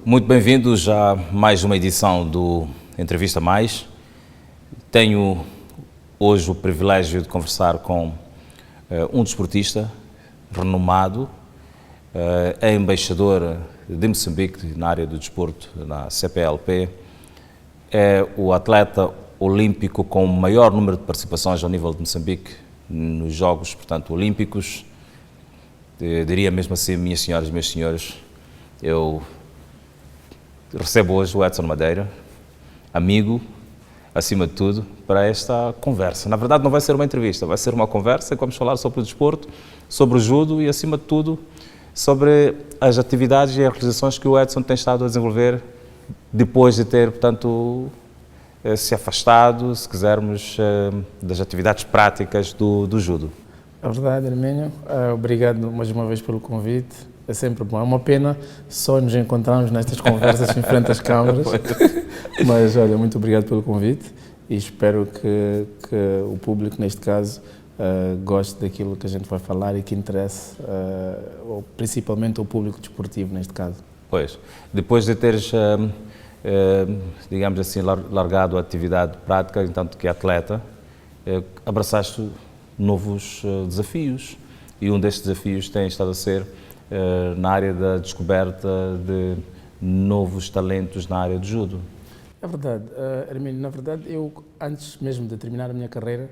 Muito bem-vindos a mais uma edição do Entrevista Mais. Tenho hoje o privilégio de conversar com um desportista renomado, é embaixador de Moçambique na área do desporto, na CPLP, é o atleta olímpico com o maior número de participações ao nível de Moçambique nos Jogos, portanto, olímpicos. Eu diria mesmo assim, minhas senhoras e meus senhores, eu recebo hoje o Edson Madeira, amigo, acima de tudo, para esta conversa. Na verdade, não vai ser uma entrevista, vai ser uma conversa em que vamos falar sobre o desporto, sobre o judo e, acima de tudo, sobre as atividades e as realizações que o Edson tem estado a desenvolver depois de ter, portanto, se afastado, se quisermos, das atividades práticas do judo. É verdade, Hermínio. Obrigado mais uma vez pelo convite. É sempre bom. É uma pena só nos encontrarmos nestas conversas em frente às câmaras. Mas, olha, muito obrigado pelo convite e espero que o público, neste caso, goste daquilo que a gente vai falar e que interesse, principalmente o público desportivo, neste caso. Pois, depois de teres, digamos assim, largado a atividade prática, enquanto que atleta, abraçaste novos desafios, e um destes desafios tem estado a ser na área da descoberta de novos talentos na área do judo. É verdade, Hermínio, na verdade eu, antes mesmo de terminar a minha carreira,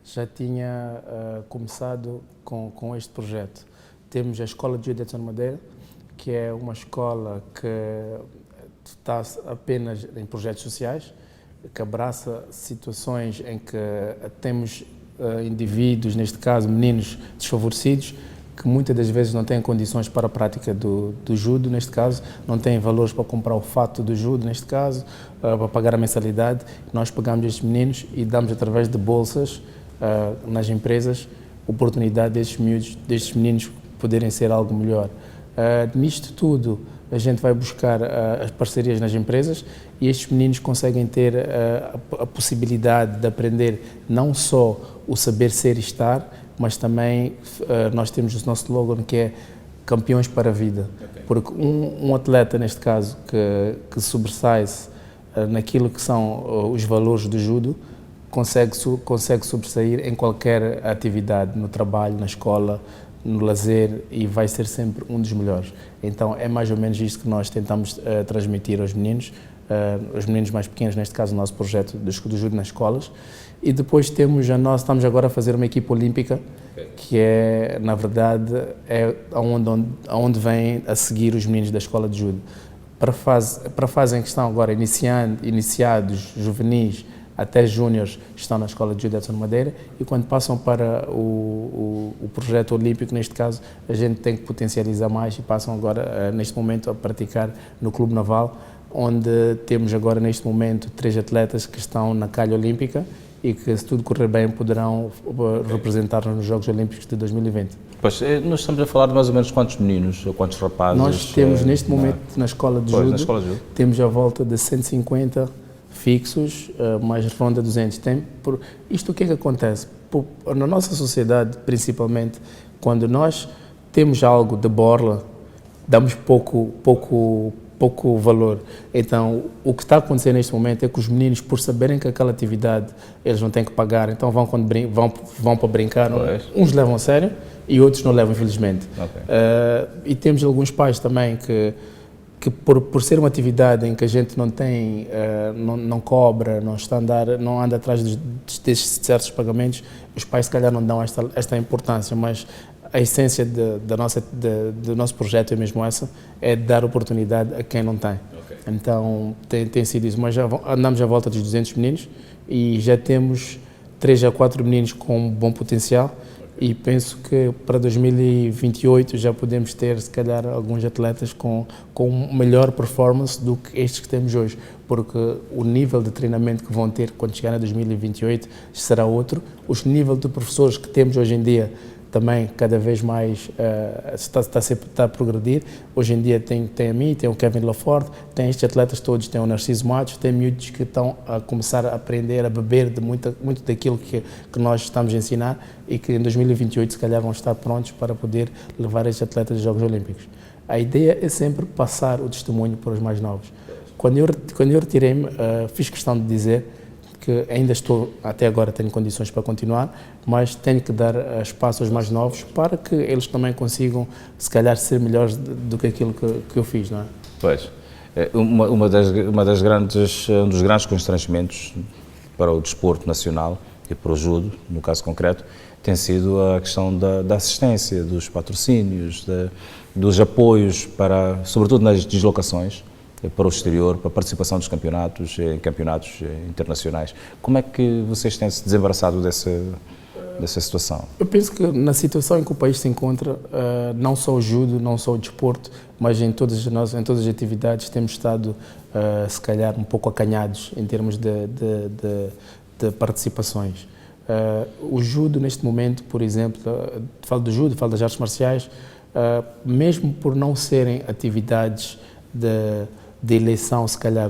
já tinha começado com este projeto. Temos a Escola de Judo Edson Madeira, que é uma escola que está apenas em projetos sociais, que abraça situações em que temos indivíduos, neste caso meninos desfavorecidos, que muitas das vezes não têm condições para a prática do judo, neste caso, não têm valores para comprar o fato do judo, neste caso, para pagar a mensalidade. Nós pegamos estes meninos e damos, através de bolsas nas empresas, oportunidade destes meninos poderem ser algo melhor. Nisto tudo, a gente vai buscar as parcerias nas empresas e estes meninos conseguem ter a possibilidade de aprender não só o saber ser e estar, mas também nós temos o nosso slogan, que é campeões para a vida. Okay. Porque um atleta, neste caso, que sobressai-se naquilo que são os valores do judo, consegue sobressair em qualquer atividade, no trabalho, na escola, no lazer, e vai ser sempre um dos melhores. Então é mais ou menos isto que nós tentamos transmitir aos meninos mais pequenos, neste caso o nosso projeto do judo nas escolas. E depois estamos agora a fazer uma equipa olímpica, que é, na verdade, aonde vêm a seguir os meninos da escola de judo. Para a fase em que estão agora iniciados, juvenis, até júniores, estão na Escola de Judo Edson Madeira, e quando passam para o projeto olímpico, neste caso, a gente tem que potencializar mais e passam agora, neste momento, a praticar no Clube Naval, onde temos agora, neste momento, 3 atletas que estão na calha olímpica e que, se tudo correr bem, poderão representar-nos nos Jogos Olímpicos de 2020. Pois, nós estamos a falar de mais ou menos quantos meninos ou quantos rapazes? Nós temos, neste momento, na Escola de Judo, temos à volta de 150 fixos, mais ronda 200. Isto o que é que acontece? Na nossa sociedade, principalmente, quando nós temos algo de borla, damos pouco valor. Então, o que está acontecendo neste momento é que os meninos, por saberem que aquela atividade eles não têm que pagar, então vão para brincar, uns levam a sério e outros não levam, infelizmente. Okay. E temos alguns pais também que por ser uma atividade em que a gente não tem, não cobra, não anda atrás destes certos pagamentos, os pais se calhar não dão esta importância, mas a essência do nosso projeto é mesmo essa, é dar oportunidade a quem não tem. Okay. Então tem sido isso, mas já andamos à volta dos 200 meninos e já temos 3 a 4 meninos com bom potencial. E penso que para 2028 já podemos ter, se calhar, alguns atletas com melhor performance do que estes que temos hoje, porque o nível de treinamento que vão ter quando chegar a 2028 será outro. Os níveis de professores que temos hoje em dia também cada vez mais está a progredir. Hoje em dia tem a mim, tem o Kevin Laforde, tem estes atletas todos, tem o Narciso Matos, tem miúdos que estão a começar a aprender, a beber de muito daquilo que nós estamos a ensinar e que em 2028 se calhar vão estar prontos para poder levar estes atletas aos Jogos Olímpicos. A ideia é sempre passar o testemunho para os mais novos. Quando eu retirei-me, fiz questão de dizer que ainda estou, até agora tenho condições para continuar, mas tenho que dar espaço aos mais novos para que eles também consigam, se calhar, ser melhores do que aquilo que eu fiz, não é? Pois. Um dos grandes constrangimentos para o desporto nacional e para o judo, no caso concreto, tem sido a questão da assistência, dos patrocínios, dos apoios, sobretudo nas deslocações para o exterior, para a participação dos campeonatos, em campeonatos internacionais. Como é que vocês têm se desembaraçado dessa situação? Eu penso que na situação em que o país se encontra, não só o judo, não só o desporto, mas em todas as atividades temos estado, se calhar, um pouco acanhados em termos de participações. O judo, neste momento, por exemplo, falo do judo, falo das artes marciais, mesmo por não serem atividades de eleição, se calhar,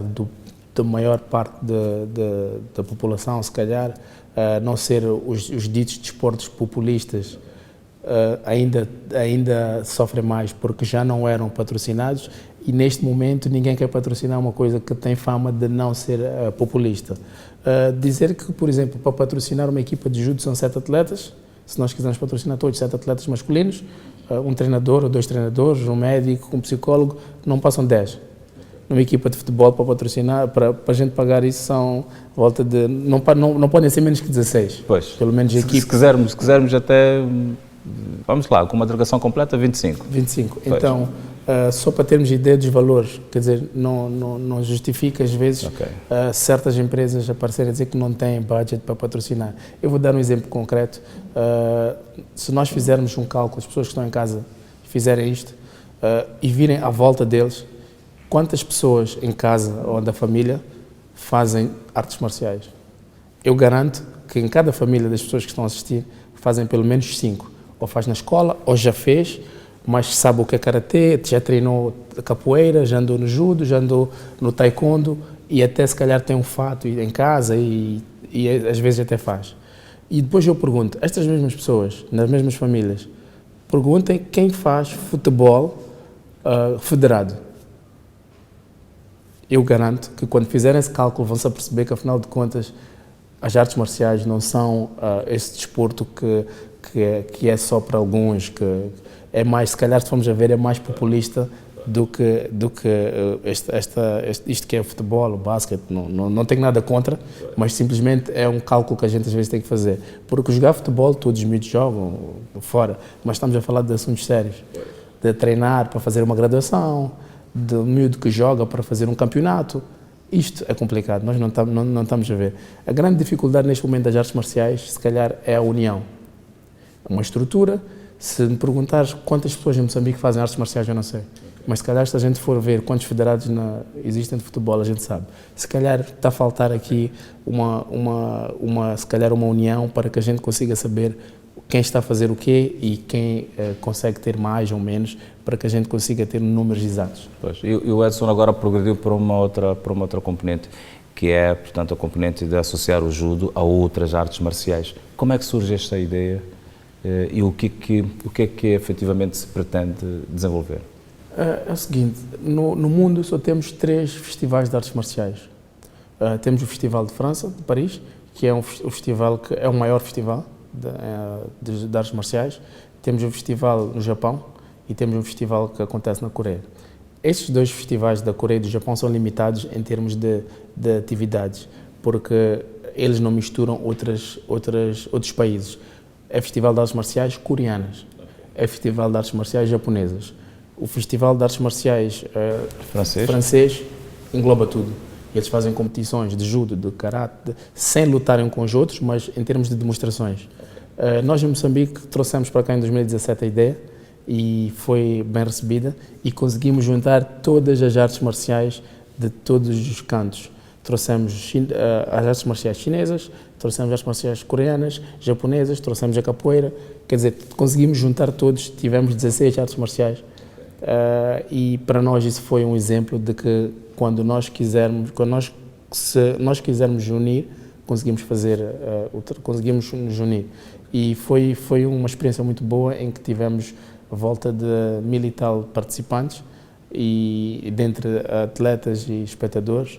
da maior parte da população, se calhar, não ser os ditos desportos populistas, ainda sofrem mais porque já não eram patrocinados e neste momento ninguém quer patrocinar uma coisa que tem fama de não ser populista. Dizer que, por exemplo, para patrocinar uma equipa de judo são 7 atletas, se nós quisermos patrocinar todos 7 atletas masculinos, um treinador ou 2 treinadores, um médico, um psicólogo, não passam 10. Numa equipa de futebol para patrocinar, para a gente pagar isso são volta de, não podem ser menos que 16. Pois, pelo menos a equipe. Se quisermos até, vamos lá, com uma delegação completa, 25. 25. Pois. Então, só para termos ideia dos valores, quer dizer, não justifica às vezes certas empresas aparecerem a dizer que não têm budget para patrocinar. Eu vou dar um exemplo concreto. Se nós fizermos um cálculo, as pessoas que estão em casa fizerem isto e virem à volta deles, quantas pessoas em casa ou da família fazem artes marciais? Eu garanto que em cada família das pessoas que estão a assistir fazem pelo menos 5. Ou faz na escola, ou já fez, mas sabe o que é karatê, já treinou capoeira, já andou no judo, já andou no taekwondo e até se calhar tem um fato em casa e às vezes até faz. E depois eu pergunto, estas mesmas pessoas, nas mesmas famílias, perguntem quem faz futebol federado. Eu garanto que quando fizerem esse cálculo vão-se aperceber que, afinal de contas, as artes marciais não são esse desporto que é só para alguns, que é mais, se calhar, se formos a ver, é mais populista do que isto que é o futebol, o basquete. Não tenho nada contra, mas simplesmente é um cálculo que a gente às vezes tem que fazer. Porque jogar futebol, todos os miúdos jogam fora, mas estamos a falar de assuntos sérios, de treinar para fazer uma graduação, de um miúdo que joga para fazer um campeonato. Isto é complicado, nós não estamos a ver. A grande dificuldade neste momento das artes marciais, se calhar, é a união. Uma estrutura, se me perguntares quantas pessoas em Moçambique fazem artes marciais, eu não sei. Mas se calhar, se a gente for ver quantos federados existem de futebol, a gente sabe. Se calhar está a faltar aqui se calhar uma união para que a gente consiga saber quem está a fazer o quê e quem consegue ter mais ou menos para que a gente consiga ter números exatos. Pois, e o Edson agora progrediu para uma outra componente, que é, portanto, a componente de associar o judo a outras artes marciais. Como é que surge esta ideia e o que é que efetivamente se pretende desenvolver? É o seguinte, no mundo só temos 3 festivais de artes marciais. Temos o Festival de França, de Paris, que é o festival que é o maior festival de artes marciais. Temos o festival no Japão e temos um festival que acontece na Coreia. Estes 2 festivais da Coreia e do Japão são limitados em termos de atividades, porque eles não misturam outros países. É Festival de Artes Marciais coreanas, é Festival de Artes Marciais japonesas. O Festival de Artes Marciais francês engloba tudo. Eles fazem competições de judo, de karate, sem lutarem com os outros, mas em termos de demonstrações. Nós, em Moçambique, trouxemos para cá em 2017 a ideia e foi bem recebida e conseguimos juntar todas as artes marciais de todos os cantos. Trouxemos as artes marciais chinesas, trouxemos as artes marciais coreanas, japonesas, trouxemos a capoeira, quer dizer, conseguimos juntar todos, tivemos 16 artes marciais e para nós isso foi um exemplo de que se nós quisermos unir, conseguimos nos unir. E foi uma experiência muito boa em que tivemos volta de 1000 e tal participantes, e dentre atletas e espectadores,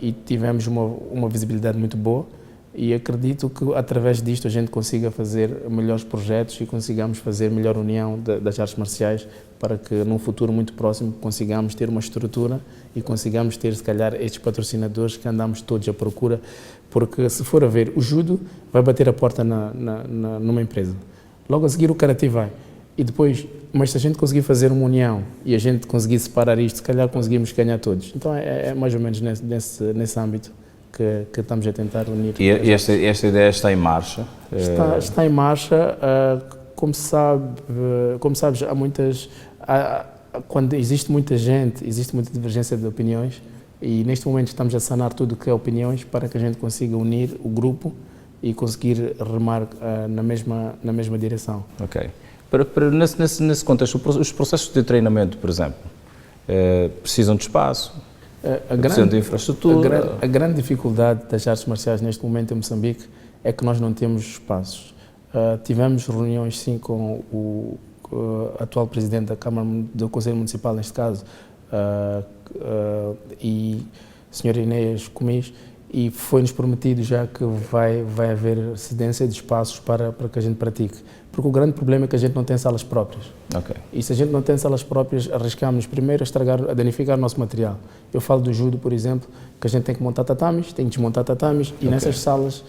e tivemos uma visibilidade muito boa, e acredito que através disto a gente consiga fazer melhores projetos e consigamos fazer melhor união das artes marciais, para que num futuro muito próximo consigamos ter uma estrutura e consigamos ter, se calhar, estes patrocinadores que andamos todos à procura, porque se for a ver, o judo vai bater a porta numa empresa, logo a seguir o karatê vai, e depois, mas se a gente conseguir fazer uma união e a gente conseguir separar isto, se calhar conseguimos ganhar todos. Então é mais ou menos nesse âmbito que estamos a tentar unir. E esta ideia está em marcha? Está em marcha. Como sabes, quando existe muita gente, existe muita divergência de opiniões, e neste momento estamos a sanar tudo o que é opiniões para que a gente consiga unir o grupo e conseguir remar na mesma direção. Ok. Nesse contexto, os processos de treinamento, por exemplo, precisam de espaço, precisam de infraestrutura? A grande dificuldade das artes marciais neste momento em Moçambique é que nós não temos espaços. Tivemos reuniões, sim, com o atual presidente da Câmara do Conselho Municipal, neste caso, e a senhora Inês Comis, e foi-nos prometido já que vai haver cedência de espaços para que a gente pratique. Porque o grande problema é que a gente não tem salas próprias. Okay. E se a gente não tem salas próprias, arriscamos primeiro a danificar o nosso material. Eu falo do judo, por exemplo, que a gente tem que montar tatames, tem que desmontar tatames, e nessas salas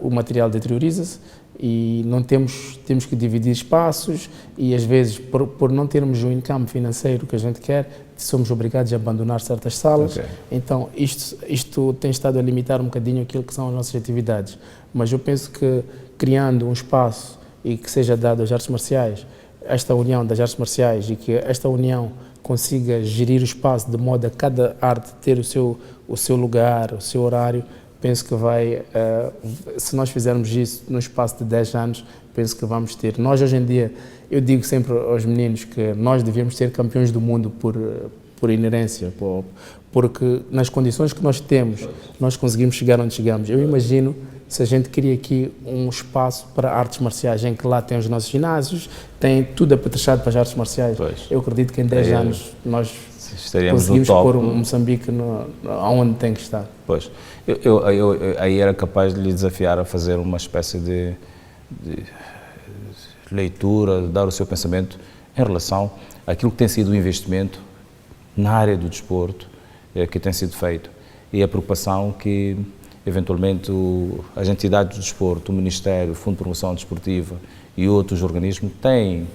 o material deterioriza-se, e não temos que dividir espaços, e às vezes, por não termos o income financeiro que a gente quer, somos obrigados a abandonar certas salas. Okay. Então isto tem estado a limitar um bocadinho aquilo que são as nossas atividades. Mas eu penso que criando um espaço e que seja dado às artes marciais, esta união das artes marciais, e que esta união consiga gerir o espaço de modo a cada arte ter o seu lugar, o seu horário, penso que vai, se nós fizermos isso no espaço de 10 anos, penso que vamos ter. Nós hoje em dia, eu digo sempre aos meninos que nós devíamos ser campeões do mundo por inerência, porque nas condições que nós temos, nós conseguimos chegar onde chegamos. Eu imagino se a gente cria aqui um espaço para artes marciais, em que lá tem os nossos ginásios, tem tudo apetrechado para as artes marciais. Pois. Eu acredito que em 10 anos nós conseguimos pôr o Moçambique onde tem que estar. Pois. Eu aí era capaz de lhe desafiar a fazer uma espécie de leitura, de dar o seu pensamento em relação àquilo que tem sido o investimento na área do desporto que tem sido feito, e a preocupação que eventualmente as entidades do desporto, o Ministério, o Fundo de Promoção Desportiva e outros organismos têm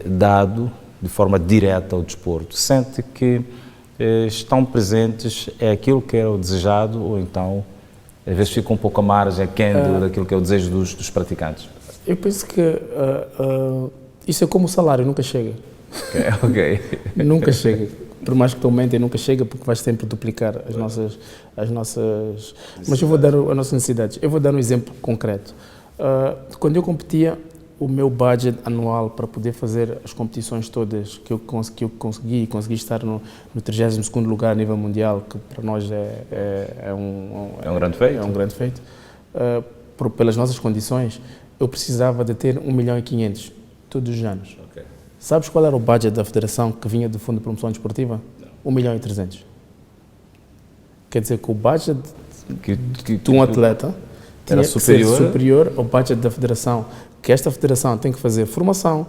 dado de forma direta ao desporto. Sente que estão presentes, é aquilo que é o desejado, ou então às vezes fica um pouco à margem, aquém daquilo que é o desejo dos praticantes? Eu penso que isso é como o salário, nunca chega. Ok. Nunca chega. Por mais que aumentem, nunca chega, porque vais sempre duplicar as nossas... Mas eu vou dar as nossas necessidades. Eu vou dar um exemplo concreto. Quando eu competia, o meu budget anual para poder fazer as competições todas que eu consegui estar no 32º lugar a nível mundial, que para nós é um grande feito. É um grande feito. Pelas nossas condições, eu precisava de ter 1.500.000 todos os anos. Okay. Sabes qual era o budget da federação que vinha do Fundo de Promoção Desportiva? 1.300.000. Quer dizer que o budget de um atleta tinha que ser superior ao budget da federação, que esta federação tem que fazer formação,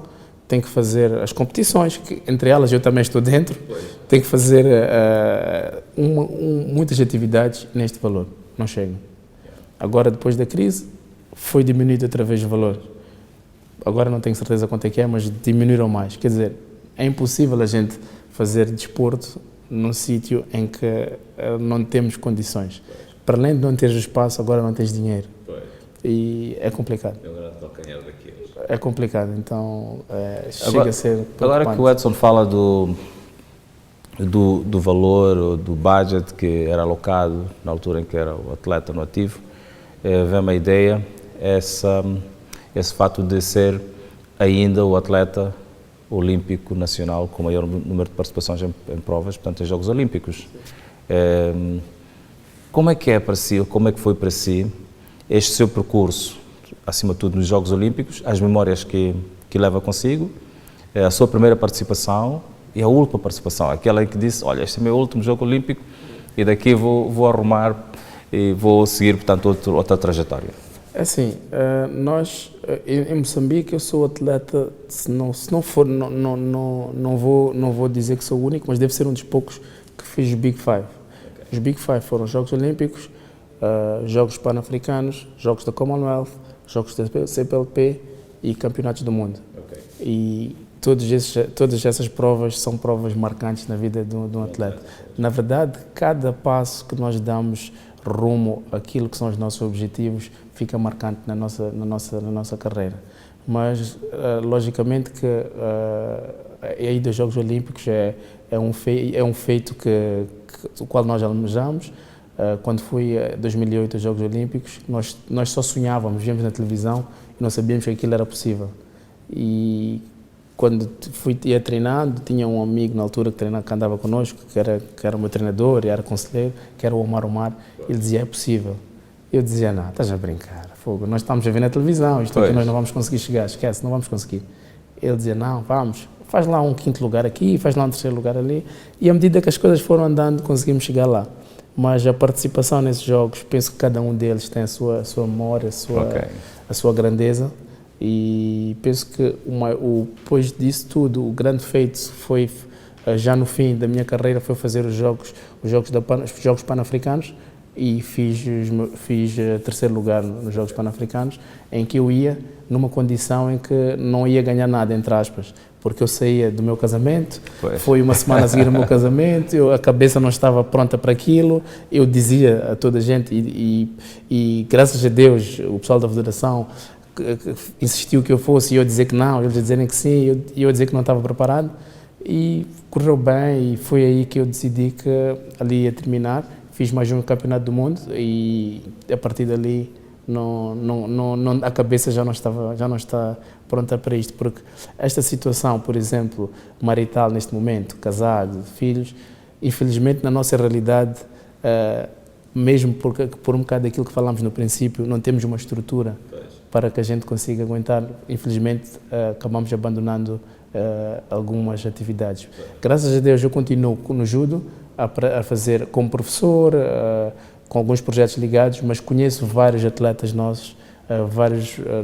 tem que fazer as competições, que entre elas eu também estou dentro, tem que fazer muitas atividades neste valor. Não chega. Agora, depois da crise, foi diminuído outra vez o valor. Agora não tenho certeza quanto é que é, mas diminuíram mais. Quer dizer, é impossível a gente fazer desporto num sítio em que não temos condições. Para além de não teres espaço, agora não tens dinheiro. E é complicado. É um grande calcanhar daqueles. É complicado, então chega a ser preocupante. Agora que o Edson fala do valor, ou do budget que era alocado na altura em que era o atleta no ativo, vem-me a ideia, esse fato de ser ainda o atleta olímpico nacional com maior número de participações em provas, portanto, em Jogos Olímpicos. Como é que é para si, como é que foi para si este seu percurso, acima de tudo nos Jogos Olímpicos, as memórias que leva consigo a sua primeira participação e a última participação, aquela em que disse, olha, este é o meu último jogo olímpico e daqui vou arrumar e vou seguir, portanto, outra trajetória? É assim, nós, em Moçambique, eu sou atleta, se não for, não vou dizer que sou o único, mas devo ser um dos poucos que fiz os Big Five. Okay. Os Big Five foram Jogos Olímpicos, Jogos Pan-Africanos, Jogos da Commonwealth, Jogos da CPLP e Campeonatos do Mundo. Okay. E todas essas provas são provas marcantes na vida de um atleta. Na verdade, cada passo que nós damos rumo àquilo que são os nossos objetivos fica marcante na nossa carreira. Mas, logicamente, que a ida aos Jogos Olímpicos é um feito o qual nós almejamos. Quando fui em 2008 aos Jogos Olímpicos, nós só sonhávamos, víamos na televisão e não sabíamos que aquilo era possível. E quando ia treinando, tinha um amigo na altura que andava connosco, que era o meu treinador e era conselheiro, que era o Omar. Ele dizia, é possível. Eu dizia, não, estás a brincar, fogo, nós estamos a ver na televisão, isto aqui nós não vamos conseguir chegar, esquece, não vamos conseguir. Ele dizia, não, vamos, faz lá um 5º lugar aqui, faz lá um 3º lugar ali, e à medida que as coisas foram andando, conseguimos chegar lá. Mas a participação nesses jogos, penso que cada um deles tem a sua memória, a sua grandeza, e penso que depois disso tudo, o grande feito foi, já no fim da minha carreira, foi fazer os Jogos Pan-Africanos, e fiz 3º lugar nos Jogos Pan-Africanos, em que eu ia numa condição em que não ia ganhar nada, entre aspas, porque eu saía do meu casamento, foi uma semana a seguir ao meu casamento, a cabeça não estava pronta para aquilo, eu dizia a toda a gente, e graças a Deus, o pessoal da Federação insistiu que eu fosse, e eu dizer que não, eles dizerem que sim, e eu dizer que não estava preparado, e correu bem, e foi aí que eu decidi que ali ia terminar. Fiz mais um campeonato do mundo e a partir dali a cabeça já não está pronta para isto, porque esta situação, por exemplo, marital neste momento, casado, filhos, infelizmente na nossa realidade, mesmo por um bocado daquilo que falámos no princípio, não temos uma estrutura para que a gente consiga aguentar, infelizmente acabamos abandonando algumas atividades. Graças a Deus eu continuo no judo, a fazer como professor, com alguns projetos ligados, mas conheço vários atletas nossos,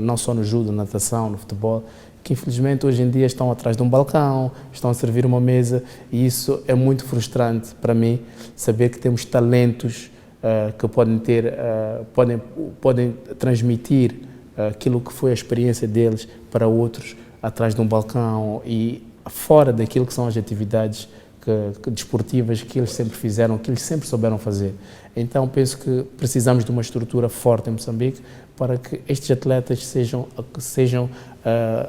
não só no judo, na natação, no futebol, que infelizmente hoje em dia estão atrás de um balcão, estão a servir uma mesa, e isso é muito frustrante para mim, saber que temos talentos que podem transmitir aquilo que foi a experiência deles para outros, atrás de um balcão e fora daquilo que são as atividades desportivas que eles sempre fizeram, que eles sempre souberam fazer. Então penso que precisamos de uma estrutura forte em Moçambique para que estes atletas sejam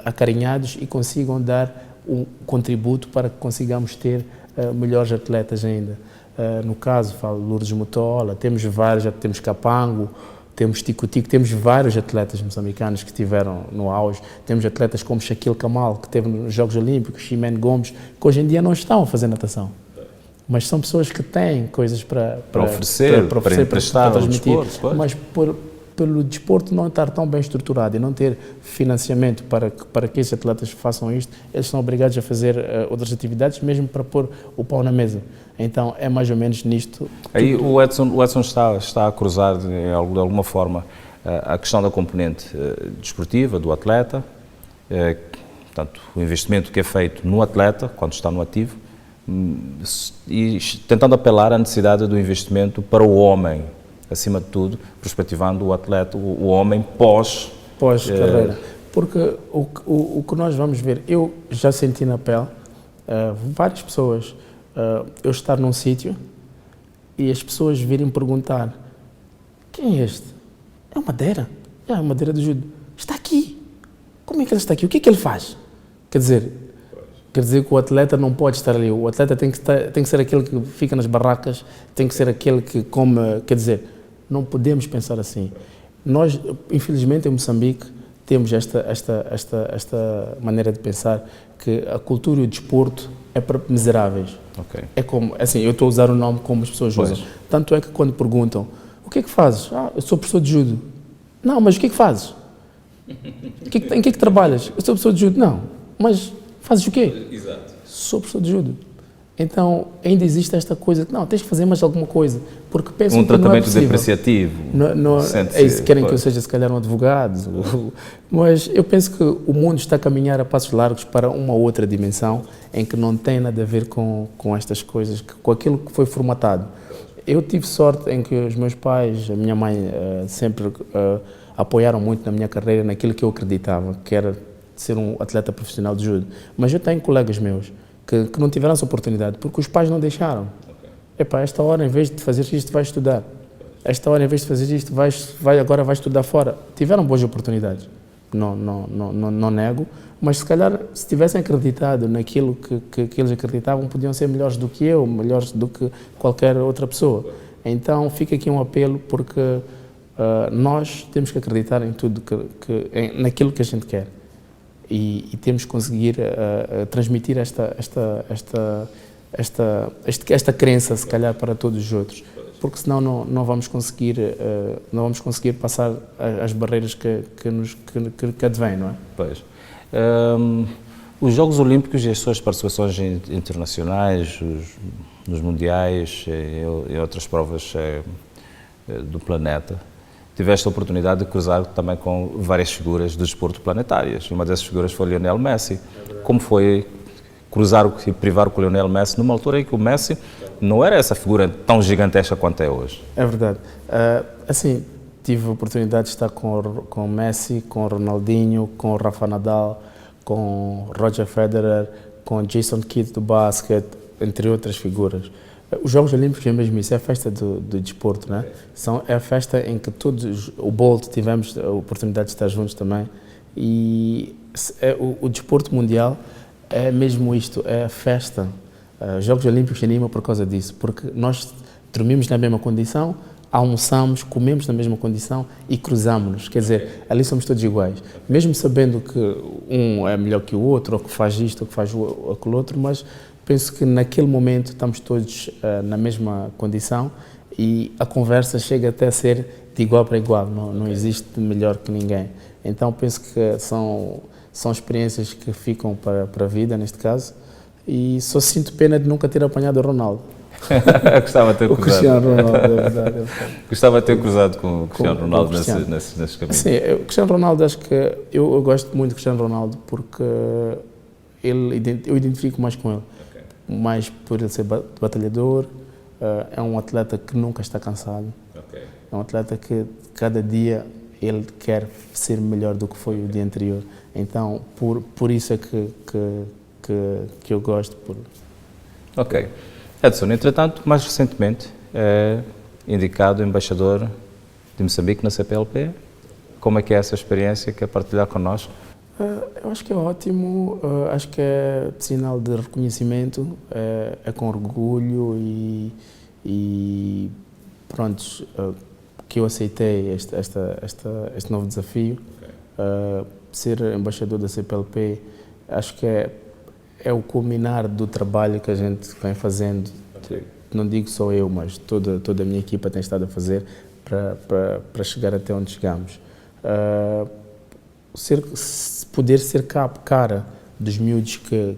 acarinhados e consigam dar um contributo para que consigamos ter melhores atletas ainda. No caso, falo Lourdes Mutola, temos vários, já temos Capango, temos Tico-Tico, temos vários atletas moçambicanos que estiveram no auge, temos atletas como Shaquille Kamal, que esteve nos Jogos Olímpicos, Ximene Gomes, que hoje em dia não estão a fazer natação, mas são pessoas que têm coisas para oferecer, para emprestar, para transmitir, mas pelo desporto não estar tão bem estruturado e não ter financiamento para que esses atletas façam isto, eles são obrigados a fazer outras atividades, mesmo para pôr o pão na mesa. Então, é mais ou menos nisto. Aí o Edson está a cruzar, de alguma forma, a questão da componente desportiva, do atleta, portanto, o investimento que é feito no atleta, quando está no ativo, e tentando apelar à necessidade do investimento para o homem, acima de tudo, perspectivando o atleta, o homem pós-carreira. Porque o que nós vamos ver, eu já senti na pele, várias pessoas, eu estar num sítio e as pessoas virem perguntar: quem é este? É o Madeira. É o Madeira do judo. Está aqui. Como é que ele está aqui? O que é que ele faz? Quer dizer que o atleta não pode estar ali. O atleta tem que ser aquele que fica nas barracas, tem que ser aquele que come. Quer dizer, não podemos pensar assim. Nós, infelizmente, em Moçambique, temos esta maneira de pensar que a cultura e o desporto é para miseráveis. Okay. É como, assim, eu estou a usar o nome como as pessoas usam. Tanto é que quando perguntam: o que é que fazes? Eu sou professor de judo. Não, mas o que é que fazes? Em que é que trabalhas? Eu sou professor de judo. Não, mas fazes o quê? Exato. Sou professor de judo. Então, ainda existe esta coisa, não, tens que fazer mais alguma coisa, porque pensam que não é tratamento possível. depreciativo. É isso, querem que eu seja, se calhar, um advogado. Mas eu penso que o mundo está a caminhar a passos largos para uma outra dimensão, em que não tem nada a ver com estas coisas, com aquilo que foi formatado. Eu tive sorte em que os meus pais, a minha mãe, sempre apoiaram muito na minha carreira, naquilo que eu acreditava, que era ser um atleta profissional de judo. Mas eu tenho colegas meus que não tiveram essa oportunidade, porque os pais não deixaram. Epá, esta hora, em vez de fazer isto, vais estudar. Esta hora, em vez de fazer isto, agora vais estudar fora. Tiveram boas oportunidades, não nego, mas se calhar, se tivessem acreditado naquilo que eles acreditavam, podiam ser melhores do que eu, melhores do que qualquer outra pessoa. Então, fica aqui um apelo, porque nós temos que acreditar em tudo, naquilo que a gente quer. E temos que conseguir transmitir esta crença, se calhar, para todos os outros, porque senão não vamos conseguir passar as barreiras que advêm, não é? Pois. Os Jogos Olímpicos e as suas participações internacionais, nos mundiais e outras provas do planeta, tiveste a oportunidade de cruzar também com várias figuras do desporto planetárias. E uma dessas figuras foi Lionel Messi. Como foi cruzar e privar com o Lionel Messi numa altura em que o Messi não era essa figura tão gigantesca quanto é hoje? É verdade. Assim, tive a oportunidade de estar com o Messi, com o Ronaldinho, com o Rafa Nadal, com o Roger Federer, com o Jason Kidd do basquete, entre outras figuras. Os Jogos Olímpicos é mesmo isso, é a festa do desporto, né? É a festa em que todos, o Bolt, tivemos a oportunidade de estar juntos também, e o desporto mundial é mesmo isto, é a festa. Os Jogos Olímpicos animam por causa disso, porque nós dormimos na mesma condição, almoçamos, comemos na mesma condição e cruzamos-nos, quer dizer, ali somos todos iguais, mesmo sabendo que um é melhor que o outro, ou que faz isto, ou que faz aquilo outro, mas penso que naquele momento estamos todos na mesma condição e a conversa chega até a ser de igual para igual, não existe melhor que ninguém. Então penso que são experiências que ficam para a vida, neste caso, e só sinto pena de nunca ter apanhado o Ronaldo. Gostava de ter cruzado. O Cristiano Ronaldo, é verdade. Gostava de ter cruzado com o Cristiano Ronaldo nesses caminhos. Sim, o Cristiano Ronaldo, acho que eu gosto muito do Cristiano Ronaldo porque eu identifico mais com ele. Mais por ele ser batalhador, é um atleta que nunca está cansado, é um atleta que cada dia ele quer ser melhor do que foi o dia anterior, então por isso é que eu gosto. Ok. Edson, entretanto, mais recentemente é indicado embaixador de Moçambique na CPLP. Como é que é essa experiência? Quer partilhar connosco? Eu acho que é ótimo, acho que é sinal de reconhecimento, é com orgulho e pronto, que eu aceitei este novo desafio. Ser embaixador da CPLP, acho que é o culminar do trabalho que a gente vem fazendo. Não digo só eu, mas toda a minha equipa tem estado a fazer para chegar até onde chegamos. Poder ser cara dos miúdos que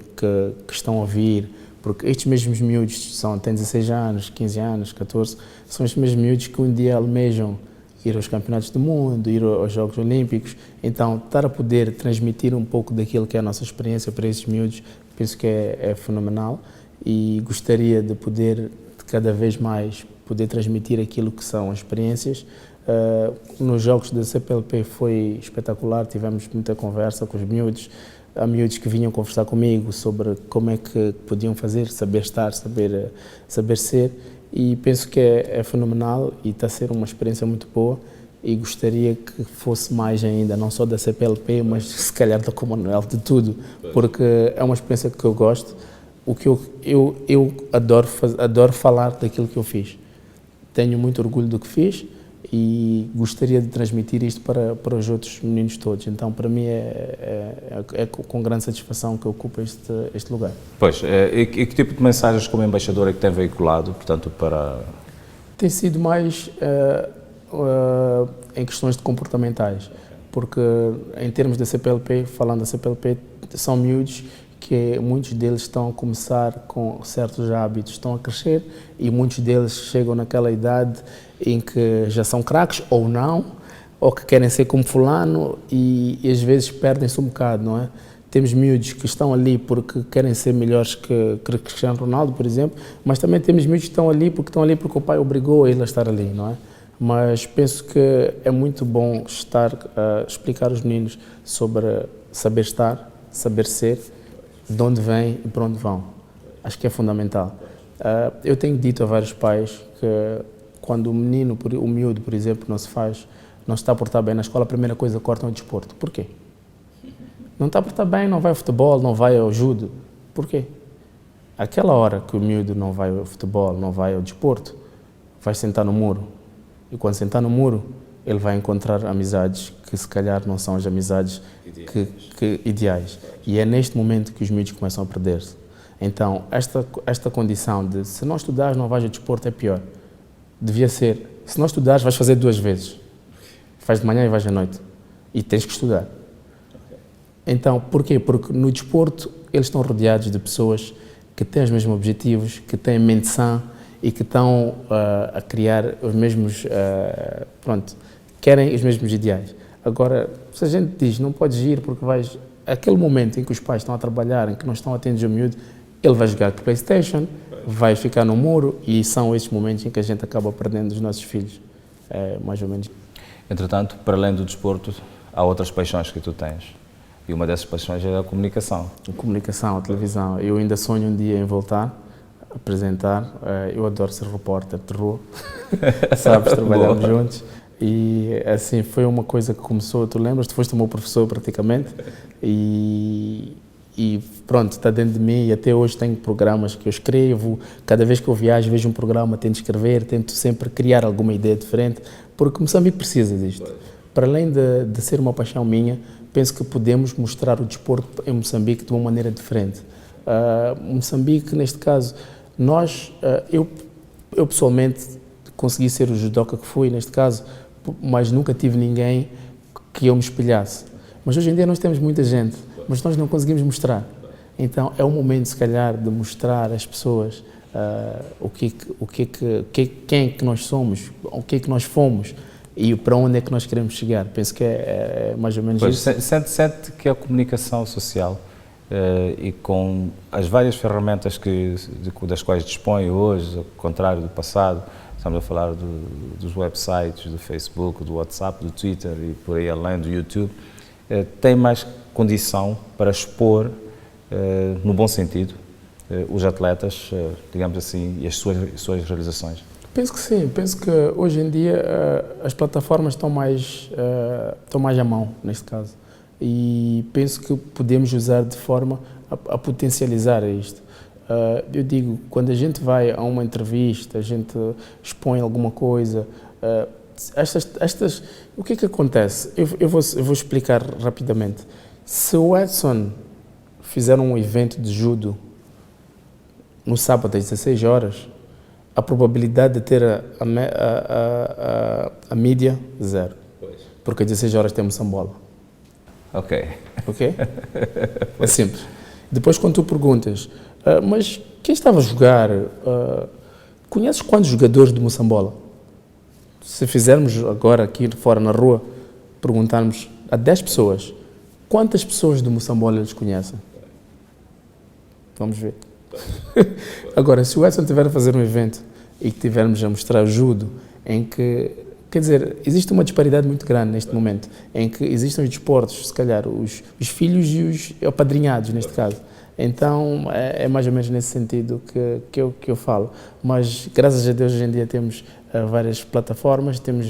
estão a vir, porque estes mesmos miúdos têm 16 anos, 15 anos, 14, são estes mesmos miúdos que um dia almejam ir aos campeonatos do mundo, ir aos Jogos Olímpicos. Então, estar a poder transmitir um pouco daquilo que é a nossa experiência para esses miúdos, penso que é fenomenal, e gostaria de poder, cada vez mais, poder transmitir aquilo que são as experiências. Nos jogos da CPLP foi espetacular, tivemos muita conversa com os miúdos, há miúdos que vinham conversar comigo sobre como é que podiam fazer, saber estar, saber ser, e penso que é fenomenal e está a ser uma experiência muito boa, e gostaria que fosse mais ainda, não só da CPLP, mas se calhar da Commonwealth, de tudo, porque é uma experiência que eu gosto. O que eu adoro falar daquilo que eu fiz, tenho muito orgulho do que fiz e gostaria de transmitir isto para os outros meninos todos. Então, para mim, é com grande satisfação que eu ocupo este lugar. Pois, e que tipo de mensagens como embaixador é que tem veiculado, portanto, para... Tem sido mais em questões de comportamentais, porque em termos da CPLP, falando da CPLP, são miúdos que muitos deles estão a começar com certos hábitos, estão a crescer e muitos deles chegam naquela idade em que já são craques ou não, ou que querem ser como fulano e às vezes perdem-se um bocado, não é? Temos miúdos que estão ali porque querem ser melhores que Cristiano Ronaldo, por exemplo, mas também temos miúdos que estão ali porque o pai obrigou ele a estar ali, não é? Mas penso que é muito bom estar a explicar aos meninos sobre saber estar, saber ser, de onde vêm e para onde vão. Acho que é fundamental. Eu tenho dito a vários pais que quando o miúdo, por exemplo, não está a portar bem na escola, a primeira coisa cortam o desporto. Porquê? Não está a portar bem, não vai ao futebol, não vai ao judo. Porquê? Aquela hora que o miúdo não vai ao futebol, não vai ao desporto, vai sentar no muro. E quando sentar no muro, ele vai encontrar amizades que se calhar não são as amizades ideais. E é neste momento que os miúdos começam a perder-se. Então, esta condição de se não estudares, não vais ao desporto, é pior. Devia ser, se não estudares, vais fazer 2 vezes. Faz de manhã e vais à noite. E tens que estudar. Então, porquê? Porque no desporto eles estão rodeados de pessoas que têm os mesmos objetivos, que têm mente sã e que estão a criar os mesmos, querem os mesmos ideais. Agora, se a gente diz, não podes ir porque vais... Aquele momento em que os pais estão a trabalhar, em que não estão atentos ao miúdo, ele vai jogar com PlayStation, vai ficar no muro e são estes momentos em que a gente acaba perdendo os nossos filhos. É mais ou menos. Entretanto, para além do desporto, há outras paixões que tu tens. E uma dessas paixões é a comunicação. A comunicação, a televisão. Eu ainda sonho um dia em voltar a apresentar. Eu adoro ser repórter de rua. Sabes, trabalhamos juntos. E assim, foi uma coisa que começou, tu lembras? Tu foste o meu professor praticamente. E pronto, está dentro de mim e até hoje tenho programas que eu escrevo. Cada vez que eu viajo, vejo um programa, tento escrever, tento sempre criar alguma ideia diferente, porque Moçambique precisa disto. Para além de ser uma paixão minha, penso que podemos mostrar o desporto em Moçambique de uma maneira diferente. Moçambique, neste caso, eu pessoalmente consegui ser o judoca que fui, neste caso, mas nunca tive ninguém que eu me espelhasse. Mas hoje em dia nós temos muita gente, mas nós não conseguimos mostrar. Então é o momento, se calhar, de mostrar às pessoas quem é que nós somos, o que é que nós fomos e para onde é que nós queremos chegar. Penso que é mais ou menos isso. Sente que a comunicação social e com as várias ferramentas das quais dispõe hoje, ao contrário do passado, estamos a falar dos websites, do Facebook, do WhatsApp, do Twitter e por aí além, do YouTube, tem mais condição para expor, no bom sentido, os atletas, digamos assim, e as suas realizações? Penso que sim, penso que hoje em dia as plataformas estão mais à mão, neste caso, e penso que podemos usar de forma a potencializar isto. Eu digo, quando a gente vai a uma entrevista, a gente expõe alguma coisa, o que é que acontece? Eu vou explicar rapidamente. Se o Edson fizer um evento de judo no sábado às 16 horas, a probabilidade de ter a mídia, 0. Porque às 16 horas temos Sambola. Ok? É simples. Depois, quando tu perguntas, mas quem estava a jogar? Conheces quantos jogadores de Moçambola? Se fizermos agora aqui fora na rua, perguntarmos a 10 pessoas, quantas pessoas de Moçambola eles conhecem? Vamos ver. Agora, se o Edson estiver a fazer um evento e que estivermos a mostrar judo, em que, quer dizer, existe uma disparidade muito grande neste momento, em que existem os desportos, se calhar os filhos e os apadrinhados, neste caso. Então, é mais ou menos nesse sentido que eu falo. Mas, graças a Deus, hoje em dia temos várias plataformas, temos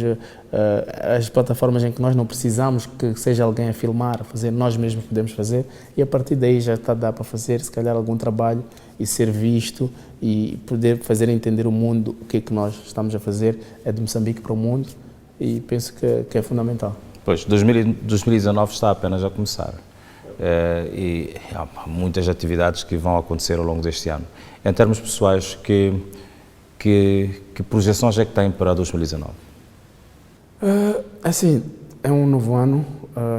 as plataformas em que nós não precisamos que seja alguém a filmar, a fazer, nós mesmos podemos fazer, e a partir daí já dá para fazer, se calhar, algum trabalho e ser visto e poder fazer entender o mundo o que é que nós estamos a fazer, é de Moçambique para o mundo, e penso que é fundamental. Pois, 2019 está apenas a começar. E há muitas atividades que vão acontecer ao longo deste ano. Em termos pessoais, que projeções é que tem para 2019? Assim, é um novo ano,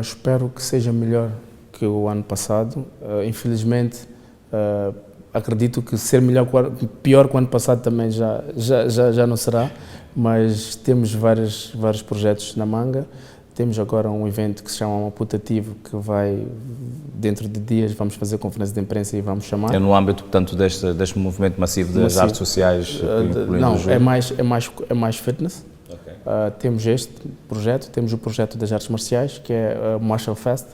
espero que seja melhor que que o ano passado. Infelizmente, acredito que ser pior que o ano passado também já não será, mas temos vários projetos na manga. Temos agora um evento que se chama Putativo, que vai, dentro de dias, vamos fazer conferência de imprensa e vamos chamar. É no âmbito, portanto, deste movimento massivo das artes sociais? Não, é mais fitness. Okay. Temos este projeto, temos o projeto das artes marciais, que é o Martial Fest,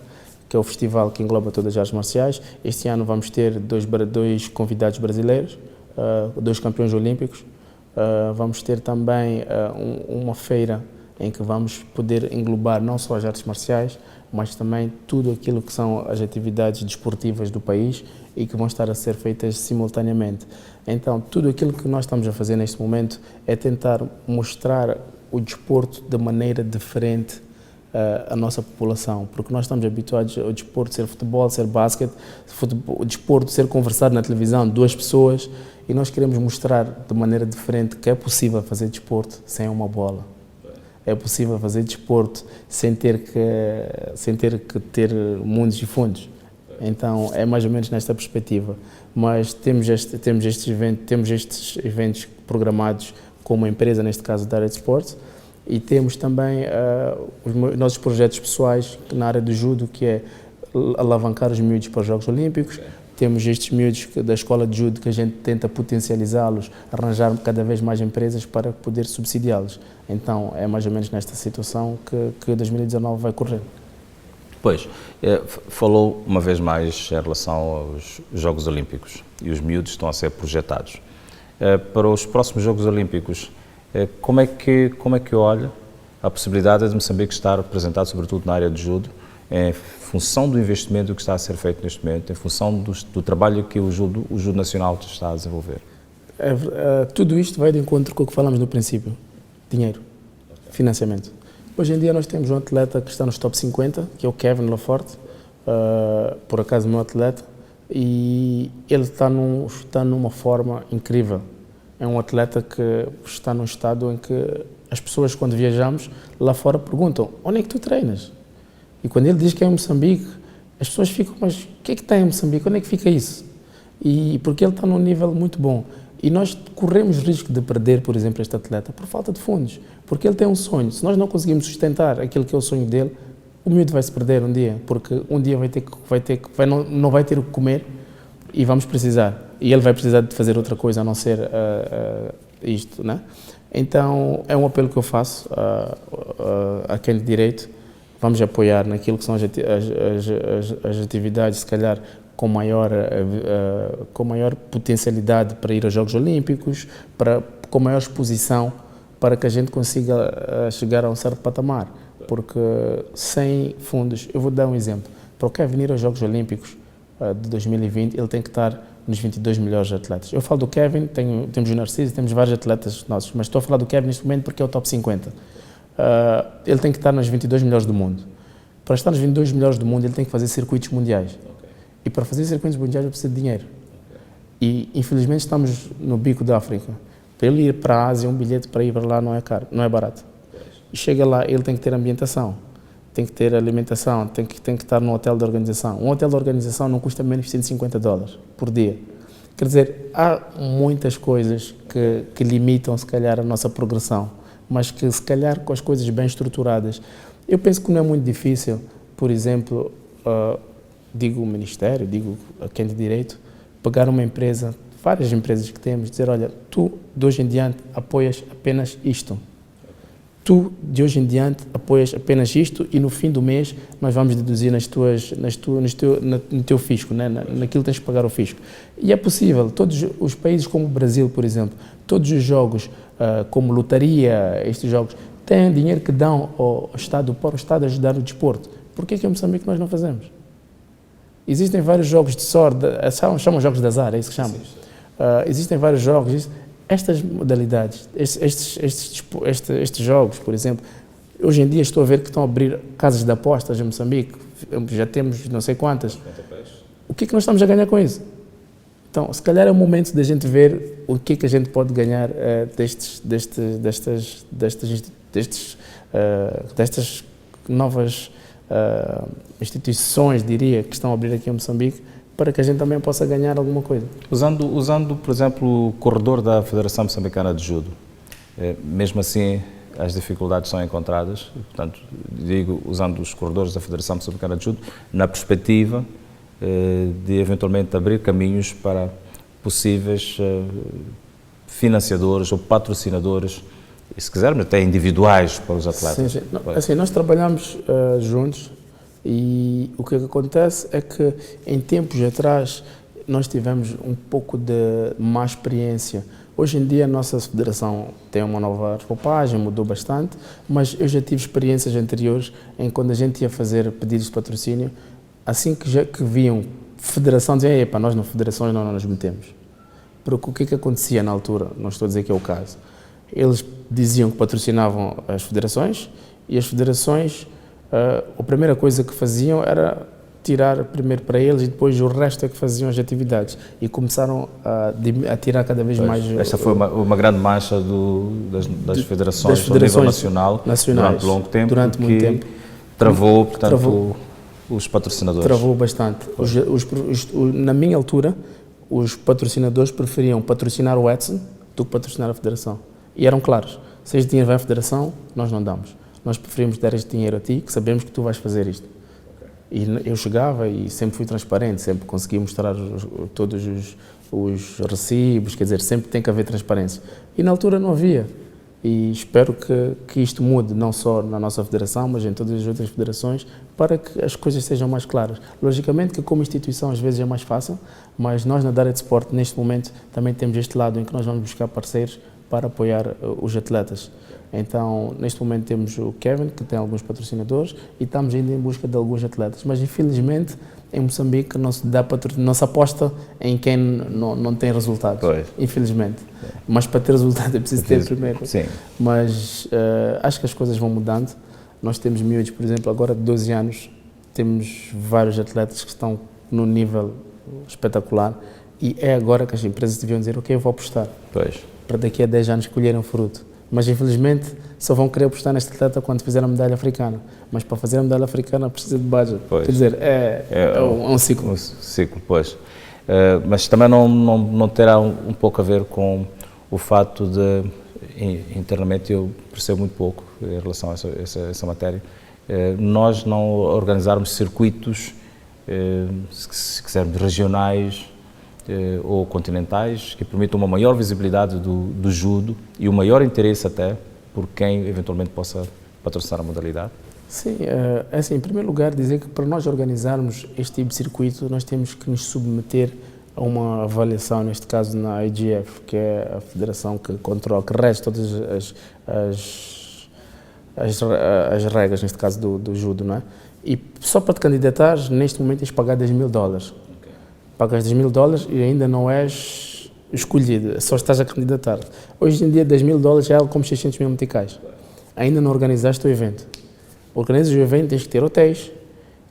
que é o festival que engloba todas as artes marciais. Este ano vamos ter dois convidados brasileiros, 2 campeões olímpicos. Vamos ter também uma feira em que vamos poder englobar não só as artes marciais, mas também tudo aquilo que são as atividades desportivas do país e que vão estar a ser feitas simultaneamente. Então, tudo aquilo que nós estamos a fazer neste momento é tentar mostrar o desporto de maneira diferente à nossa população, porque nós estamos habituados ao desporto ser futebol, ser basquete, o desporto ser conversado na televisão, 2 pessoas, e nós queremos mostrar de maneira diferente que é possível fazer desporto sem uma bola. É possível fazer desporto sem ter que ter mundos e fundos. Então, é mais ou menos nesta perspectiva. Mas temos estes eventos programados com uma empresa, neste caso da Direct Sports, e temos também os nossos projetos pessoais na área do judo, que é alavancar os miúdos para os Jogos Olímpicos. Temos estes miúdos da escola de judo que a gente tenta potencializá-los, arranjar cada vez mais empresas para poder subsidiá-los. Então, é mais ou menos nesta situação que 2019 vai correr. Pois, falou uma vez mais em relação aos Jogos Olímpicos e os miúdos estão a ser projetados. Para os próximos Jogos Olímpicos, como é que olha a possibilidade de Moçambique estar representado, sobretudo na área de judo, em função do investimento que está a ser feito neste momento, em função do trabalho que o judo nacional está a desenvolver? Tudo isto vai de encontro com o que falamos no princípio. Dinheiro, financiamento. Hoje em dia nós temos um atleta que está nos top 50, que é o Kevin Laforte, por acaso meu atleta, e ele está numa forma incrível. É um atleta que está num estado em que as pessoas, quando viajamos lá fora, perguntam: onde é que tu treinas? E quando ele diz que é em Moçambique, as pessoas ficam: mas o que é que tem em Moçambique? Onde é que fica isso? E porque ele está num nível muito bom. E nós corremos risco de perder, por exemplo, este atleta por falta de fundos, porque ele tem um sonho. Se nós não conseguimos sustentar aquilo que é o sonho dele, o miúdo vai se perder um dia, porque um dia não vai ter o que comer e vamos precisar. E ele vai precisar de fazer outra coisa a não ser isto, né? Então, é um apelo que eu faço a quem de direito. Vamos apoiar naquilo que são as atividades, se calhar com maior potencialidade para ir aos Jogos Olímpicos, com maior exposição, para que a gente consiga chegar a um certo patamar. Porque sem fundos, eu vou dar um exemplo, para o Kevin ir aos Jogos Olímpicos de 2020, ele tem que estar nos 22 melhores atletas. Eu falo do Kevin, temos o Narciso, temos vários atletas nossos, mas estou a falar do Kevin neste momento porque é o top 50. Ele tem que estar nos 22 melhores do mundo. Para estar nos 22 melhores do mundo, ele tem que fazer circuitos mundiais. E para fazer circuitos mundiais, ele precisa de dinheiro. E, infelizmente, estamos no bico da África. Para ele ir para a Ásia, um bilhete para ir para lá não é caro, não é barato. E chega lá, ele tem que ter ambientação, tem que ter alimentação, tem que estar num hotel de organização. Um hotel de organização não custa menos de $150 por dia. Quer dizer, há muitas coisas que limitam, se calhar, a nossa progressão, mas que, se calhar, com as coisas bem estruturadas, eu penso que não é muito difícil, por exemplo, digo o Ministério, digo a quem de direito, pegar uma empresa, várias empresas que temos, dizer: olha, tu de hoje em diante apoias apenas isto. Tu de hoje em diante apoias apenas isto e no fim do mês nós vamos deduzir no teu fisco, né? Naquilo que tens que pagar ao fisco. E é possível, todos os países como o Brasil, por exemplo, todos os jogos, como lotaria, estes jogos, têm dinheiro que dão ao Estado, para o Estado ajudar o desporto. Por que em Moçambique nós não fazemos? Existem vários jogos de sorte, chamam jogos de azar, é isso que chamam. Existem vários jogos, estas modalidades, estes jogos, por exemplo, hoje em dia estou a ver que estão a abrir casas de apostas em Moçambique, já temos não sei quantas. O que é que nós estamos a ganhar com isso? Então, se calhar é o momento da gente ver o que é que a gente pode ganhar destas novas instituições, diria, que estão a abrir aqui em Moçambique, para que a gente também possa ganhar alguma coisa. Usando, por exemplo, o corredor da Federação Moçambicana de Judo, mesmo assim as dificuldades são encontradas, portanto, digo, usando os corredores da Federação Moçambicana de Judo, na perspectiva de eventualmente abrir caminhos para possíveis financiadores ou patrocinadores, e se quisermos até individuais para os atletas. Sim. Não, assim, nós trabalhamos juntos e o que acontece é que em tempos atrás nós tivemos um pouco de má experiência. Hoje em dia a nossa federação tem uma nova roupagem, mudou bastante, mas eu já tive experiências anteriores em quando a gente ia fazer pedidos de patrocínio, assim que viam federação, diziam, epa, nós na federação não nos metemos. Porque o que acontecia na altura, não estou a dizer que é o caso, eles diziam que patrocinavam as federações e as federações, a primeira coisa que faziam era tirar primeiro para eles e depois o resto é que faziam as atividades e começaram a tirar cada vez mais... Esta foi uma grande mancha das federações a nível nacional durante longo tempo, durante muito tempo. Travou, portanto, os patrocinadores. Travou bastante. Na minha altura, os patrocinadores preferiam patrocinar o Edson do que patrocinar a federação. E eram claros, se este dinheiro vai à federação, nós não damos. Nós preferimos dar este dinheiro a ti, que sabemos que tu vais fazer isto. E eu chegava e sempre fui transparente, sempre consegui mostrar todos os recibos, quer dizer, sempre tem que haver transparência. E na altura não havia. E espero que isto mude, não só na nossa federação, mas em todas as outras federações, para que as coisas sejam mais claras. Logicamente que como instituição às vezes é mais fácil, mas nós na área de esporte, neste momento, também temos este lado em que nós vamos buscar parceiros para apoiar os atletas. Então, neste momento temos o Kevin, que tem alguns patrocinadores, e estamos ainda em busca de alguns atletas. Mas, infelizmente, em Moçambique não se aposta em quem não tem resultados. Pois. Infelizmente. Mas para ter resultado é preciso ter primeiro. Sim. Mas acho que as coisas vão mudando. Nós temos miúdos, por exemplo, agora de 12 anos, temos vários atletas que estão num nível espetacular e é agora que as empresas deviam dizer, ok, eu vou apostar. Pois. Para daqui a 10 anos colherem fruto. Mas, infelizmente, só vão querer apostar neste atleta quando fizer a medalha africana. Mas para fazer a medalha africana precisa de budget. Pois. Quer dizer, é um ciclo. Um ciclo, pois. Mas também não terá um pouco a ver com o fato de, internamente, eu percebo muito pouco em relação a essa matéria, nós não organizarmos circuitos, se quisermos, regionais, ou continentais, que permitam uma maior visibilidade do judo e o maior interesse até por quem eventualmente possa patrocinar a modalidade? Sim, é assim, em primeiro lugar dizer que para nós organizarmos este tipo de circuito nós temos que nos submeter a uma avaliação, neste caso na IGF, que é a federação que controla, que rege todas as regras, neste caso do judo, não é? E só para te candidatares, neste momento tens de pagar $10.000. Pagas $10.000 e ainda não és escolhido, só estás a candidatar. Hoje em dia, $10.000 é algo como 600 mil meticais. Ainda não organizaste o evento. Organizas o evento, tens que ter hotéis,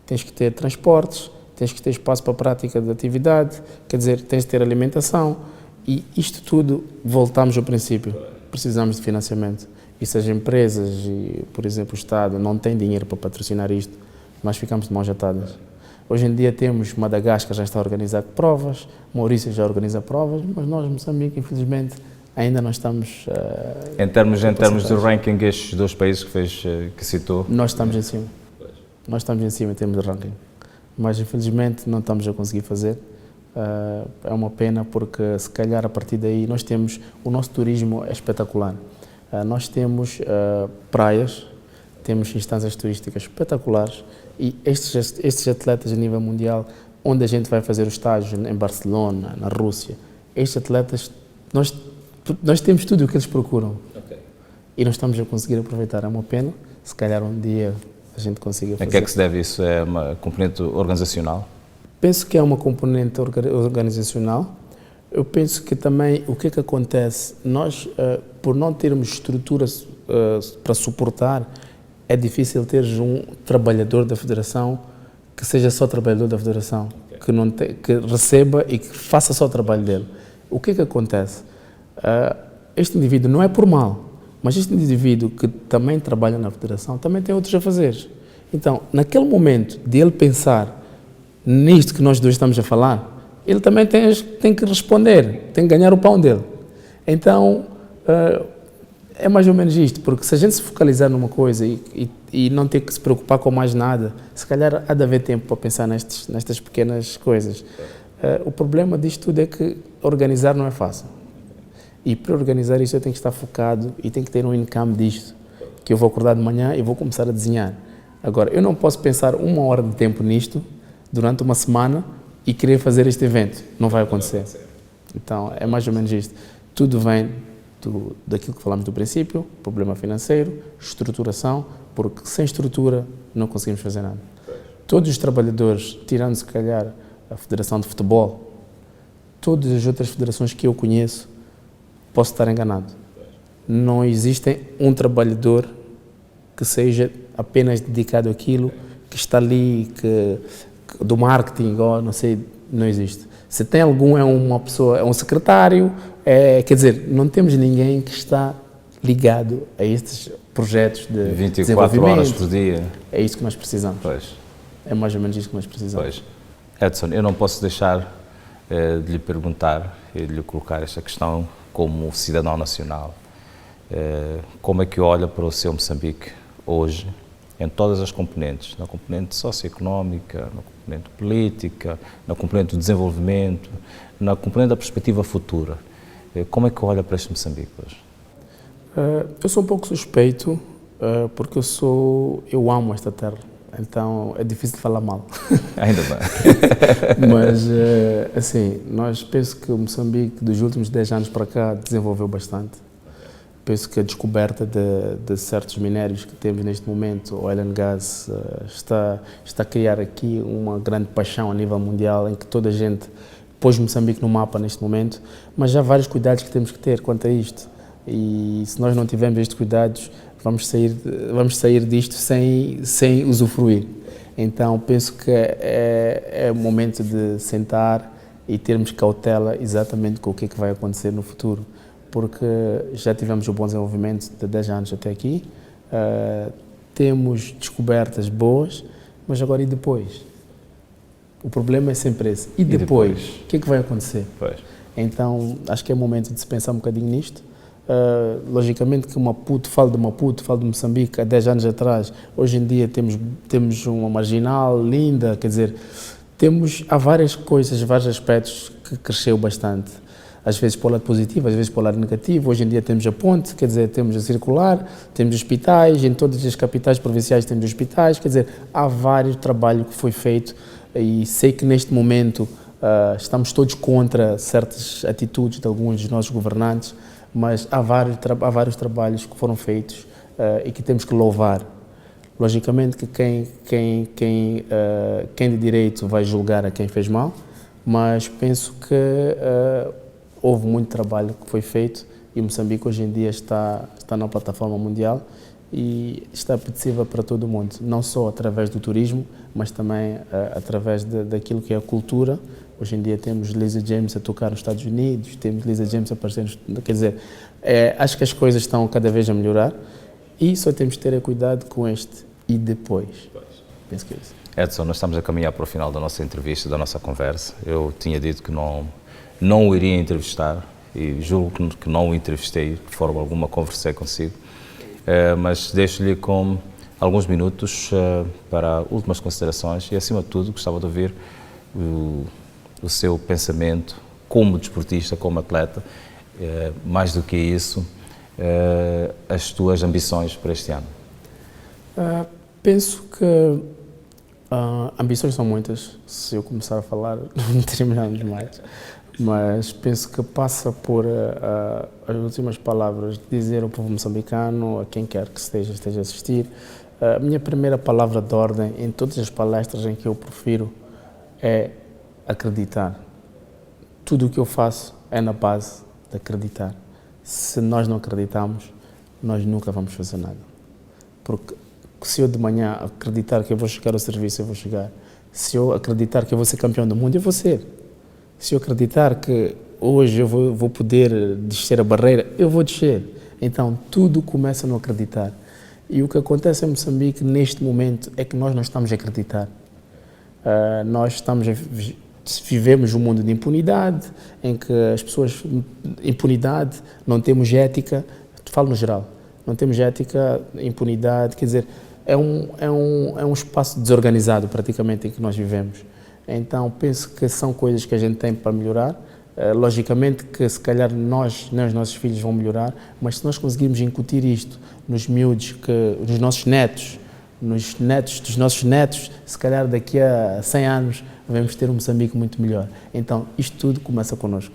tens que ter transportes, tens que ter espaço para a prática de atividade, quer dizer, tens de ter alimentação. E isto tudo, voltamos ao princípio, precisamos de financiamento. E se as empresas, e, por exemplo, o Estado, não têm dinheiro para patrocinar isto, nós ficamos de mãos atadas. Hoje em dia temos Madagascar já está a organizar provas, Maurício já organiza provas, mas nós, Moçambique, infelizmente, ainda não estamos... Em termos de ranking, estes dois países que citou? Nós estamos em cima. Nós estamos em cima em termos de ranking. Mas, infelizmente, não estamos a conseguir fazer. É uma pena porque, se calhar, a partir daí, nós temos... O nosso turismo é espetacular. Nós temos praias, temos instâncias turísticas espetaculares, e estes atletas a nível mundial, onde a gente vai fazer o estágio em Barcelona, na Rússia, estes atletas, nós temos tudo o que eles procuram. Okay. E não estamos a conseguir aproveitar. É uma pena, se calhar um dia a gente consiga fazer. A que é que se deve isso? É uma componente organizacional? Penso que é uma componente organizacional. Eu penso que também, o que é que acontece? Nós, por não termos estruturas para suportar, é difícil teres um trabalhador da federação que seja só trabalhador da federação, okay, que receba e que faça só o trabalho dele. O que é que acontece? Este indivíduo não é por mal, mas este indivíduo que também trabalha na federação também tem outros a fazer. Então, naquele momento de ele pensar nisto que nós dois estamos a falar, ele também tem que responder, tem que ganhar o pão dele. Então, é mais ou menos isto, porque se a gente se focalizar numa coisa e não ter que se preocupar com mais nada, se calhar há de haver tempo para pensar nestas pequenas coisas. O problema disto tudo é que organizar não é fácil. E para organizar isso eu tenho que estar focado e tenho que ter um income disto, que eu vou acordar de manhã e vou começar a desenhar. Agora, eu não posso pensar 1 hora de tempo nisto, durante uma semana, e querer fazer este evento. Não vai acontecer. Então, é mais ou menos isto. Tudo vem daquilo que falamos do princípio, problema financeiro, estruturação, porque sem estrutura não conseguimos fazer nada. Todos os trabalhadores, tirando se calhar a Federação de Futebol, todas as outras federações que eu conheço, posso estar enganado. Não existe um trabalhador que seja apenas dedicado àquilo, que está ali, do marketing, ou não sei, não existe. Se tem algum, é uma pessoa, é um secretário, quer dizer, não temos ninguém que está ligado a estes projetos de 24 horas por dia. É isso que nós precisamos. Pois. É mais ou menos isso que nós precisamos. Pois. Edson, eu não posso deixar de lhe perguntar e de lhe colocar esta questão como cidadão nacional. Como é que olha para o seu Moçambique hoje, em todas as componentes, na componente socioeconómica, na componente política, na componente do desenvolvimento, na componente da perspectiva futura? Como é que olha para este Moçambique hoje? Eu sou um pouco suspeito, porque eu amo esta terra, então é difícil de falar mal. Ainda bem. Mas, assim, penso que o Moçambique, dos últimos 10 anos para cá, desenvolveu bastante. Penso que a descoberta de certos minérios que temos neste momento, o oil and gas, está a criar aqui uma grande paixão a nível mundial, em que toda a gente pôs Moçambique no mapa neste momento, mas há vários cuidados que temos que ter quanto a isto. E se nós não tivermos estes cuidados, vamos sair disto sem usufruir. Então penso que é o momento de sentar e termos cautela exatamente com o que é que vai acontecer no futuro, porque já tivemos um bom desenvolvimento de 10 anos até aqui, temos descobertas boas, mas agora e depois? O problema é sempre esse. E depois? O que é que vai acontecer? Pois. Então acho que é o momento de se pensar um bocadinho nisto. Logicamente que falo de Moçambique há 10 anos atrás, hoje em dia temos uma marginal linda, quer dizer, há várias coisas, vários aspectos que cresceu bastante, às vezes para o lado positivo, às vezes para o lado negativo. Hoje em dia temos a ponte, quer dizer, temos a circular, temos hospitais, em todas as capitais provinciais temos hospitais, quer dizer, há vários trabalhos que foi feito e sei que neste momento estamos todos contra certas atitudes de alguns dos nossos governantes, mas há vários trabalhos que foram feitos e que temos que louvar. Logicamente que quem de direito vai julgar a quem fez mal, mas penso que houve muito trabalho que foi feito e Moçambique hoje em dia está na plataforma mundial e está apetecível para todo o mundo, não só através do turismo, mas também através daquilo que é a cultura. Hoje em dia temos Lisa James a tocar nos Estados Unidos, temos Lisa James a aparecer quer dizer, acho que as coisas estão cada vez a melhorar e só temos que ter cuidado com este e depois. Penso que é isso. Edson, nós estamos a caminhar para o final da nossa entrevista, da nossa conversa. Eu tinha dito que não o iria entrevistar e julgo que não o entrevistei, de forma alguma conversei consigo, mas deixo-lhe com alguns minutos para últimas considerações e, acima de tudo, gostava de ouvir o seu pensamento como desportista, como atleta, mais do que isso, as tuas ambições para este ano. Penso que ambições são muitas, se eu começar a falar não terminamos mais, mas penso que passa por as últimas palavras de dizer ao povo moçambicano, a quem quer que esteja a assistir, a minha primeira palavra de ordem em todas as palestras em que eu profiro é acreditar. Tudo o que eu faço é na base de acreditar. Se nós não acreditamos, nós nunca vamos fazer nada. Porque se eu de manhã acreditar que eu vou chegar ao serviço, eu vou chegar. Se eu acreditar que eu vou ser campeão do mundo, eu vou ser. Se eu acreditar que hoje eu vou poder descer a barreira, eu vou descer. Então, tudo começa no acreditar. E o que acontece em Moçambique neste momento é que nós não estamos a acreditar. Vivemos um mundo de impunidade, em que as pessoas, impunidade, não temos ética, falo no geral, não temos ética, impunidade, quer dizer, é um espaço desorganizado praticamente em que nós vivemos. Então penso que são coisas que a gente tem para melhorar. Logicamente que se calhar nós, nem os nossos filhos vão melhorar, mas se nós conseguirmos incutir isto nos miúdos, nos nossos netos, nos netos dos nossos netos, se calhar daqui a 100 anos vamos ter um Moçambique muito melhor. Então isto tudo começa connosco.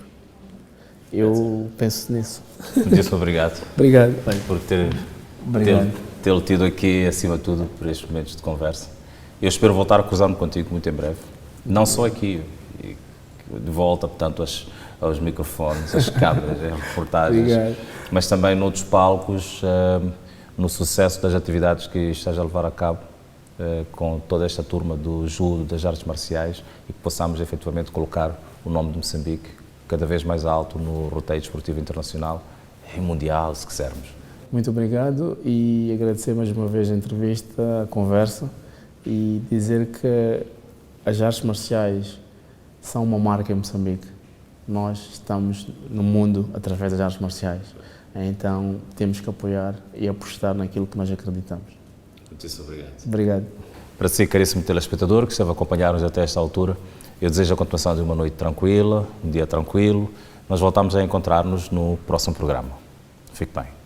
Eu penso nisso. Muitíssimo obrigado. Obrigado. Por tê-lo tido aqui, acima de tudo, por estes momentos de conversa. Eu espero voltar a cruzar-me contigo muito em breve. Não só aqui, de volta, portanto, aos microfones, às câmaras, às reportagens, Obrigado. mas também noutros palcos, no sucesso das atividades que estás a levar a cabo com toda esta turma do judo, das artes marciais, e que possamos efetivamente colocar o nome de Moçambique cada vez mais alto no roteiro desportivo internacional e mundial, se quisermos. Muito obrigado e agradecer mais uma vez a entrevista, a conversa e dizer que as artes marciais são uma marca em Moçambique. Nós estamos no mundo através das artes marciais, então temos que apoiar e apostar naquilo que nós acreditamos. Muitíssimo obrigado. Obrigado. Para si, caríssimo telespectador, que esteve a acompanhar-nos até esta altura, eu desejo a continuação de uma noite tranquila, um dia tranquilo. Nós voltamos a encontrar-nos no próximo programa. Fique bem.